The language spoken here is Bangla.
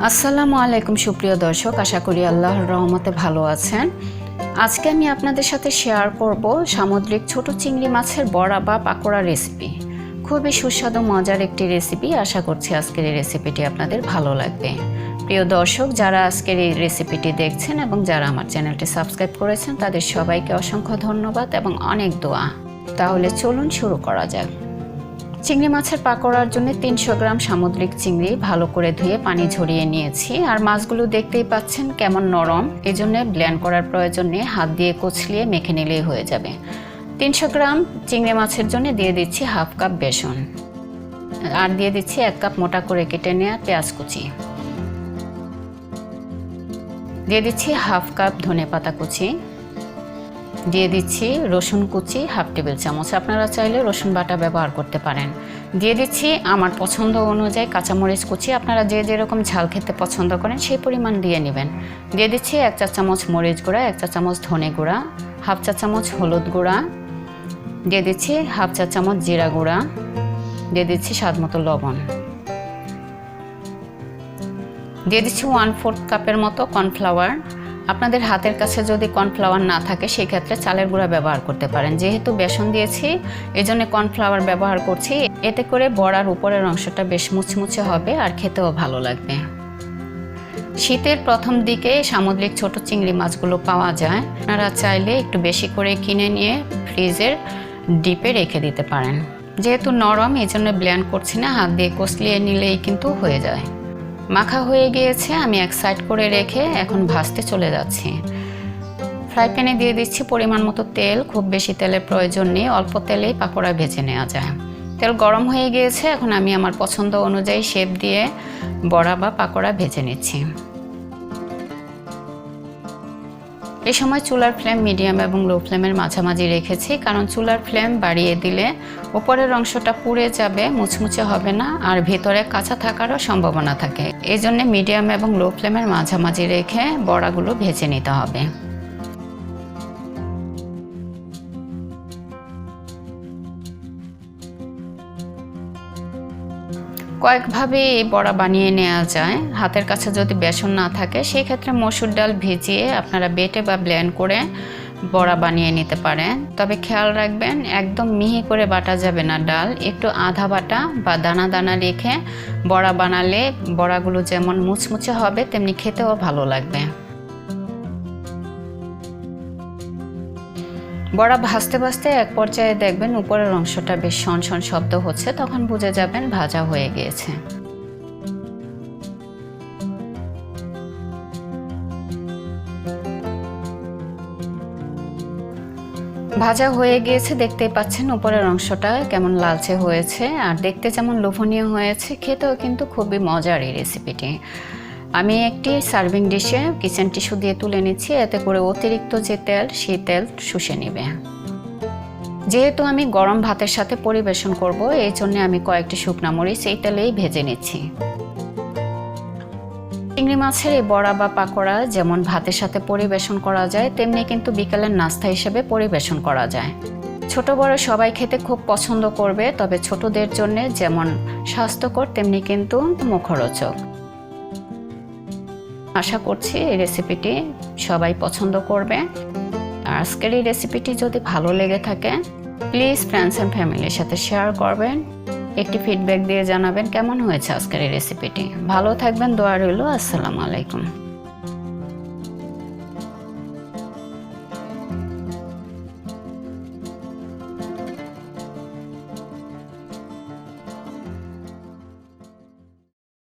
আসসালামু আলাইকুম সুপ্রিয় দর্শক, আশা করি আল্লাহর রহমতে ভালো আছেন। আজকে আমি আপনাদের সাথে শেয়ার করব সামুদ্রিক ছোট চিংড়ি মাছের বড়া বা পাকোড়া রেসিপি। খুবই সুস্বাদু মজার একটি রেসিপি। আশা করছি আজকের এই রেসিপিটি আপনাদের ভালো লাগবে। প্রিয় দর্শক, যারা আজকের এই রেসিপিটি দেখছেন এবং যারা আমার চ্যানেলটি সাবস্ক্রাইব করেছেন তাদের সবাইকে অসংখ্য ধন্যবাদ এবং অনেক দোয়া। তাহলে চলুন শুরু করা যাক। চিংড়ি মাছের পাকোড়ার জন্য 300 গ্রাম সামুদ্রিক চিংড়ি ভালো করে ধুয়ে পানি ঝরিয়ে নিয়েছি। আর মাছগুলো দেখতেই পাচ্ছেন কেমন নরম, এজন্য ব্লেন্ড করার প্রয়োজন নেই, হাত দিয়ে কুচলিয়ে মেখে নিলেই হয়ে যাবে। 300 গ্রাম চিংড়ি মাছের জন্য দিয়ে দিচ্ছি হাফ কাপ বেসন, আর দিয়ে দিচ্ছি 1 কাপ মোটা করে কেটে নেওয়া পেঁয়াজ কুচি, দিয়ে দিচ্ছি হাফ কাপ ধনেপাতা কুচি, দিয়ে দিচ্ছি রসুন কুচি হাফ টেবিল চামচ, আপনারা চাইলে রসুন বাটা ব্যবহার করতে পারেন। দিয়ে দিচ্ছি আমার পছন্দ অনুযায়ী কাঁচামরিচ কুচি, আপনারা যে যেরকম ঝাল খেতে পছন্দ করেন সেই পরিমাণ দিয়ে নেবেন। দিয়ে দিচ্ছি 1 চা চামচ মরিচ গুঁড়া, 1 চা চামচ ধনে গুঁড়া, হাফ চা চামচ হলুদ গুঁড়া, দিয়ে দিচ্ছি হাফ চা চামচ জিরা গুঁড়া, দিয়ে দিচ্ছি স্বাদ মতো লবণ, দিয়ে দিচ্ছি 1/4 কাপের মতো কর্নফ্লাওয়ার। আপনাদের হাতের কাছে যদি কর্নফ্লাওয়ার না থাকে সেই ক্ষেত্রে চালের গুঁড়া ব্যবহার করতে পারেন। যেহেতু বেসন দিয়েছি এজন্য কর্নফ্লাওয়ার ব্যবহার করছি, এতে করে বড়ার উপরের অংশটা বেশ মুচমুচে হবে আর খেতেও ভালো লাগবে। শীতের প্রথম দিকে সামুদ্রিক ছোট চিংড়ি মাছগুলো পাওয়া যায়, আপনারা চাইলে একটু বেশি করে কিনে নিয়ে ফ্রিজের ডিপে রেখে দিতে পারেন। যেহেতু নরম এজন্য ব্লেন্ড করছি না, হাত দিয়ে কষলিয়ে নিলেই কিন্তু হয়ে যায়। মাখা হয়ে গিয়েছে, আমি এক সাইড করে রেখে এখন ভাজতে চলে যাচ্ছি। ফ্রাই প্যানে দিয়ে দিচ্ছি পরিমাণ মতো তেল, খুব বেশি তেলের প্রয়োজন নেই, অল্প তেলেই পাকোড়া ভেজে নেওয়া যায়। তেল গরম হয়ে গিয়েছে, এখন আমি আমার পছন্দ অনুযায়ী শেপ দিয়ে বড়া বা পাকোড়া ভেজে নিচ্ছি। এই সময় চুলার ফ্লেম মিডিয়াম এবং লো ফ্লেমের মাঝামাঝি রেখেছি, কারণ চুলার ফ্লেম বাড়িয়ে দিলে উপরের অংশটা পুড়ে যাবে, মুচমুচে হবে না, আর ভেতরে কাঁচা থাকারও সম্ভাবনা থাকে। এই জন্য মিডিয়াম এবং লো ফ্লেমের মাঝামাঝি রেখে বড়াগুলো ভেজে নিতে হবে। কয়েকভাবে এই বড়া বানিয়ে নেওয়া যায়। হাতের কাছে যদি বেসন না থাকে সেই ক্ষেত্রে মসুর ডাল ভিজিয়ে আপনারা বেটে বা ব্লেন্ড করে বড়া বানিয়ে নিতে পারেন। তবে খেয়াল রাখবেন, একদম মিহি করে বাটা যাবে না ডাল, একটু আধা বাটা বা দানা দানা রেখে বড়া বানালে বড়াগুলো যেমন মুচমুচে হবে তেমনি খেতেও ভালো লাগবে। বড়া ভাজতে ভাজতে এক পর্যায়ে দেখবেন উপরের অংশটা বেশ শনশন শব্দ হচ্ছে, তখন বুঝে যাবেন ভাজা হয়ে গিয়েছে। ভাজা হয়ে গিয়েছে, দেখতেই পাচ্ছেন উপরের অংশটা কেমন লালচে হয়েছে, আর দেখতে যেমন লোভনীয় হয়েছে, খেতেও কিন্তু খুবই মজার এই রেসিপিটি। আমি একটি সার্ভিং ডিশে কিচেন টিস্যু দিয়ে তুলে নিচ্ছি, এতে করে অতিরিক্ত যে তেল সেই তেল শুষে নেবে। যেহেতু আমি গরম ভাতের সাথে পরিবেশন করব, এই জন্য আমি কয়েকটি শুকনা মরিচ এই তেলেই ভেজে নিচ্ছি। চিংড়ি মাছের এই বড়া বা পাকোড়া যেমন ভাতের সাথে পরিবেশন করা যায়, তেমনি কিন্তু বিকেলের নাস্তা হিসেবে পরিবেশন করা যায়। ছোট বড় সবাই খেতে খুব পছন্দ করবে, তবে ছোটদের জন্য যেমন স্বাস্থ্যকর তেমনি কিন্তু মুখরোচক। আশা করছি এই রেসিপিটি সবাই পছন্দ করবে। আজকের এই রেসিপিটি যদি ভালো লেগে থাকে প্লিজ ফ্রেন্ডস অ্যান্ড ফ্যামিলির সাথে শেয়ার করবেন, একটি ফিডব্যাক দিয়ে জানাবেন কেমন হয়েছে আজকের এই রেসিপিটি। ভালো থাকবেন, দোয়া রইল। আসসালামু আলাইকুম।